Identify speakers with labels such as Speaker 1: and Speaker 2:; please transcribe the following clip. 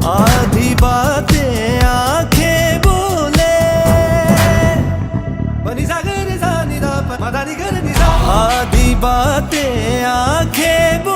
Speaker 1: आधी बातें आंखें बोले, बनी सागर सा निदा मदानी कर निदा, आधी बातें आंखें बोले।